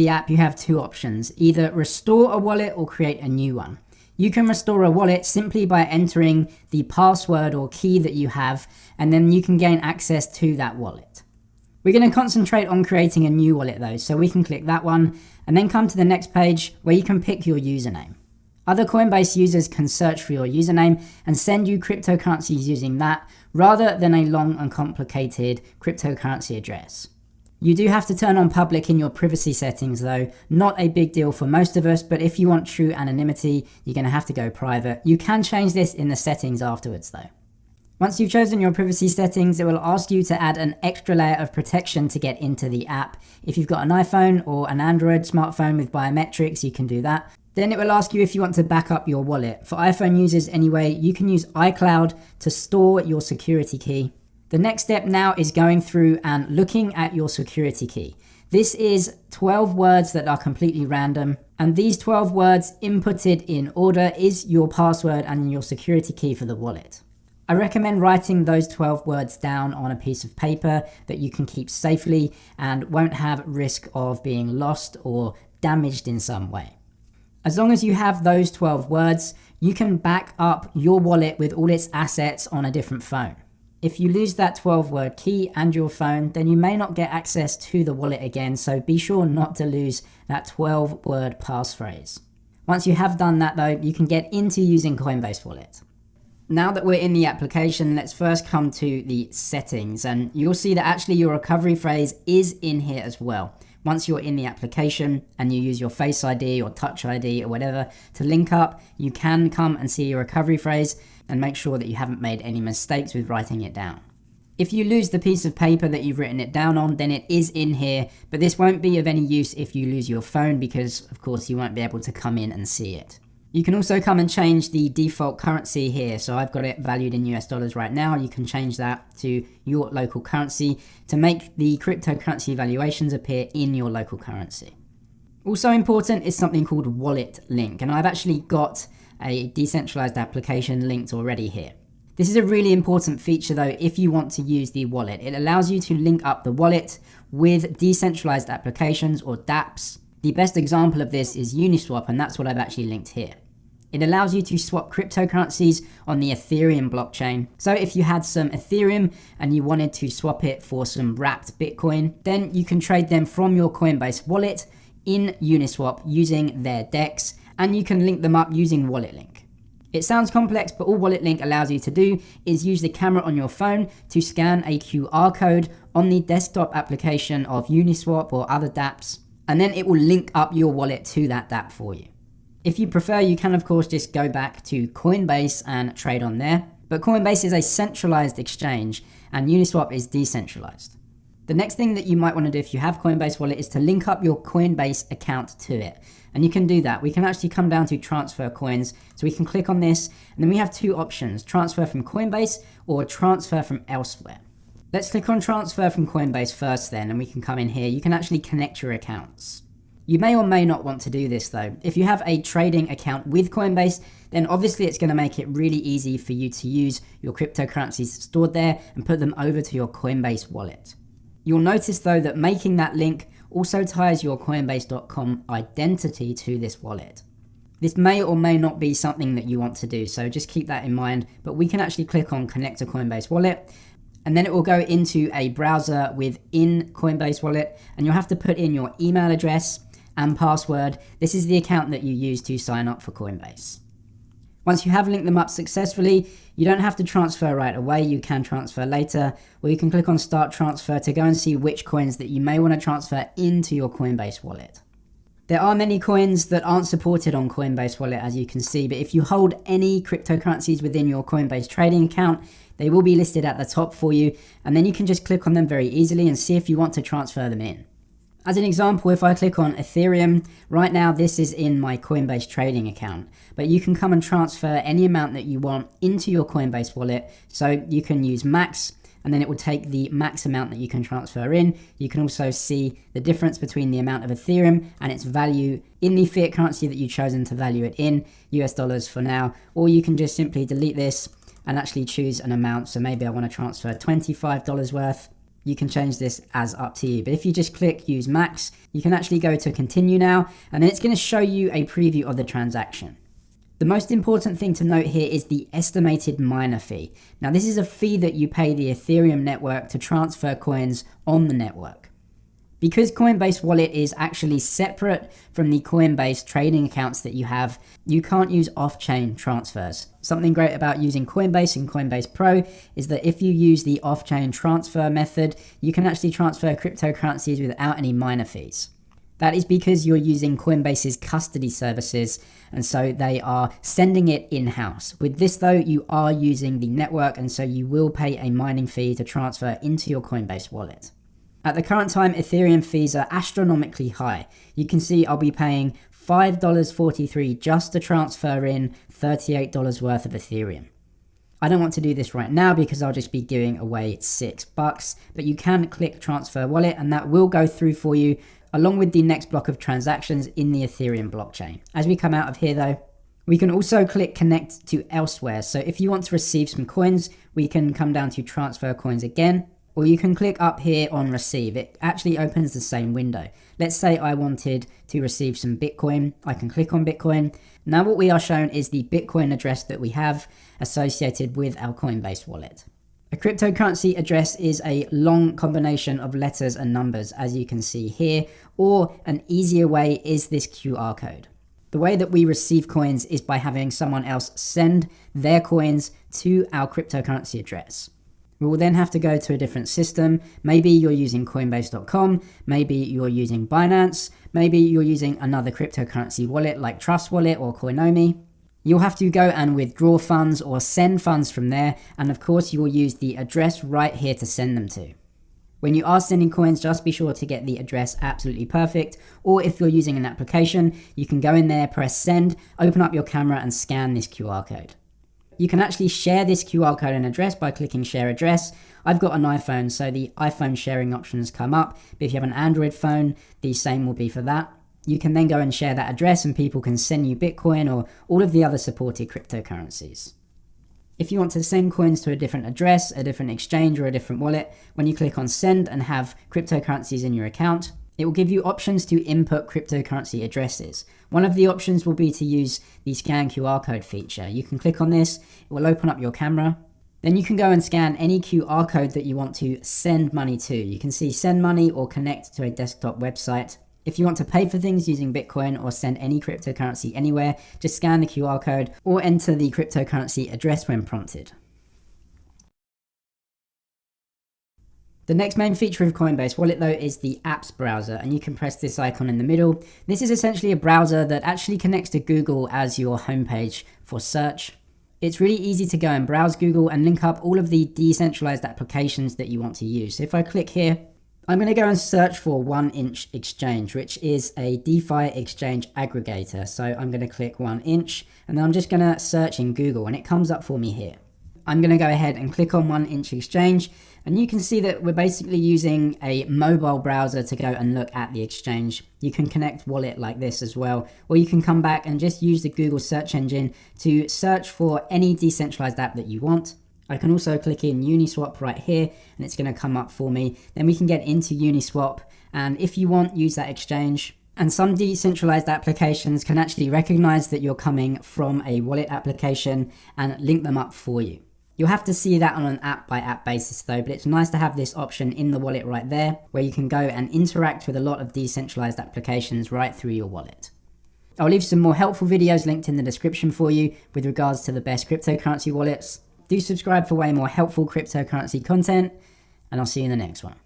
the app, you have two options: either restore a wallet or create a new one. You can restore a wallet simply by entering the password or key that you have, and then you can gain access to that wallet. We're going to concentrate on creating a new wallet though, so we can click that one and then come to the next page where you can pick your username. Other Coinbase users can search for your username and send you cryptocurrencies using that, rather than a long and complicated cryptocurrency address. You do have to turn on public in your privacy settings though, not a big deal for most of us, but if you want true anonymity, you're going to have to go private. You can change this in the settings afterwards though. Once you've chosen your privacy settings, it will ask you to add an extra layer of protection to get into the app. If you've got an iPhone or an Android smartphone with biometrics, you can do that. Then it will ask you if you want to back up your wallet. For iPhone users anyway, you can use iCloud to store your security key. The next step now is going through and looking at your security key. This is 12 words that are completely random, and these 12 words inputted in order is your password and your security key for the wallet. I recommend writing those 12 words down on a piece of paper that you can keep safely and won't have risk of being lost or damaged in some way. As long as you have those 12 words, you can back up your wallet with all its assets on a different phone. If you lose that 12-word key and your phone, then you may not get access to the wallet again, so be sure not to lose that 12-word passphrase. Once you have done that though, you can get into using Coinbase Wallet. Now that we're in the application, let's first come to the settings, and you'll see that actually your recovery phrase is in here as well. Once you're in the application and you use your Face ID or Touch ID or whatever to link up, you can come and see your recovery phrase and make sure that you haven't made any mistakes with writing it down. If you lose the piece of paper that you've written it down on, then it is in here, but this won't be of any use if you lose your phone because, of course, you won't be able to come in and see it. You can also come and change the default currency here. So I've got it valued in US dollars right now. You can change that to your local currency to make the cryptocurrency valuations appear in your local currency. Also important is something called wallet link, and I've actually got a decentralized application linked already here. This is a really important feature though if you want to use the wallet. It allows you to link up the wallet with decentralized applications or dApps. The best example of this is Uniswap, and that's what I've actually linked here. It allows you to swap cryptocurrencies on the Ethereum blockchain. So if you had some Ethereum and you wanted to swap it for some wrapped Bitcoin, then you can trade them from your Coinbase wallet in Uniswap using their DEX, and you can link them up using Wallet Link. It sounds complex, but all Wallet Link allows you to do is use the camera on your phone to scan a QR code on the desktop application of Uniswap or other dApps, and then it will link up your wallet to that dApp for you. If you prefer, you can of course just go back to Coinbase and trade on there, but Coinbase is a centralized exchange and Uniswap is decentralized. The next thing that you might want to do if you have Coinbase Wallet is to link up your Coinbase account to it. And you can do that. We can actually come down to transfer coins. So we can click on this, and then we have two options: transfer from Coinbase or transfer from elsewhere. Let's click on transfer from Coinbase first then, and we can come in here. You can actually connect your accounts. You may or may not want to do this though. If you have a trading account with Coinbase, then obviously it's going to make it really easy for you to use your cryptocurrencies stored there and put them over to your Coinbase wallet. You'll notice though that making that link also ties your Coinbase.com identity to this wallet. This may or may not be something that you want to do, so just keep that in mind, but we can actually click on connect to Coinbase Wallet, and then it will go into a browser within Coinbase Wallet, and you'll have to put in your email address and password. This is the account that you use to sign up for Coinbase. Once you have linked them up successfully, you don't have to transfer right away. You can transfer later, or you can click on start transfer to go and see which coins that you may want to transfer into your Coinbase wallet. There are many coins that aren't supported on Coinbase Wallet, as you can see, but if you hold any cryptocurrencies within your Coinbase trading account, they will be listed at the top for you, and then you can just click on them very easily and see if you want to transfer them in. As an example, if I click on Ethereum, right now this is in my Coinbase trading account, but you can come and transfer any amount that you want into your Coinbase wallet. So you can use max, and then it will take the max amount that you can transfer in. You can also see the difference between the amount of Ethereum and its value in the fiat currency that you've chosen to value it in, US dollars for now, or you can just simply delete this and actually choose an amount. So maybe I want to transfer $25 worth. You can change this as up to you. But if you just click use max, you can actually go to continue now, and then it's going to show you a preview of the transaction. The most important thing to note here is the estimated miner fee. Now this is a fee that you pay the Ethereum network to transfer coins on the network. Because Coinbase Wallet is actually separate from the Coinbase trading accounts that you have, you can't use off-chain transfers. Something great about using Coinbase and Coinbase Pro is that if you use the off-chain transfer method, you can actually transfer cryptocurrencies without any miner fees. That is because you're using Coinbase's custody services, and so they are sending it in-house. With this though, you are using the network, and so you will pay a mining fee to transfer into your Coinbase wallet. At the current time, Ethereum fees are astronomically high. You can see I'll be paying $5.43 just to transfer in $38 worth of Ethereum. I don't want to do this right now because I'll just be giving away $6, but you can click transfer wallet and that will go through for you along with the next block of transactions in the Ethereum blockchain. As we come out of here though, we can also click connect to elsewhere. So if you want to receive some coins, we can come down to transfer coins again, or you can click up here on receive. It actually opens the same window. Let's say I wanted to receive some Bitcoin. I can click on Bitcoin. Now what we are shown is the Bitcoin address that we have associated with our Coinbase wallet. A cryptocurrency address is a long combination of letters and numbers, as you can see here, or an easier way is this QR code. The way that we receive coins is by having someone else send their coins to our cryptocurrency address. We will then have to go to a different system. Maybe you're using Coinbase.com, maybe you're using Binance, maybe you're using another cryptocurrency wallet like Trust Wallet or Coinomi. You'll have to go and withdraw funds or send funds from there, and of course you will use the address right here to send them to. When you are sending coins, just be sure to get the address absolutely perfect, or if you're using an application, you can go in there, press send, open up your camera and scan this QR code. You can actually share this QR code and address by clicking share address. I've got an iPhone, so the iPhone sharing options come up, but if you have an Android phone, the same will be for that. You can then go and share that address and people can send you Bitcoin or all of the other supported cryptocurrencies. If you want to send coins to a different address, a different exchange or a different wallet, when you click on send and have cryptocurrencies in your account, it will give you options to input cryptocurrency addresses. One of the options will be to use the scan QR code feature. You can click on this, it will open up your camera. Then you can go and scan any QR code that you want to send money to. You can see send money or connect to a desktop website. If you want to pay for things using Bitcoin or send any cryptocurrency anywhere, just scan the QR code or enter the cryptocurrency address when prompted. The next main feature of Coinbase Wallet though is the apps browser, and you can press this icon in the middle. This is essentially a browser that actually connects to Google as your homepage for search. It's really easy to go and browse Google and link up all of the decentralized applications that you want to use. So if I click here, I'm going to go and search for 1inch Exchange, which is a DeFi exchange aggregator. So I'm going to click 1inch and then I'm just going to search in Google and it comes up for me here. I'm going to go ahead and click on 1inch Exchange, and you can see that we're basically using a mobile browser to go and look at the exchange. You can connect Wallet like this as well, or you can come back and just use the Google search engine to search for any decentralized app that you want. I can also click in Uniswap right here and it's going to come up for me. Then we can get into Uniswap, and if you want, use that exchange. And some decentralized applications can actually recognize that you're coming from a wallet application and link them up for you. You'll have to see that on an app by app basis though, but it's nice to have this option in the wallet right there where you can go and interact with a lot of decentralized applications right through your wallet. I'll leave some more helpful videos linked in the description for you with regards to the best cryptocurrency wallets. Do subscribe for way more helpful cryptocurrency content, and I'll see you in the next one.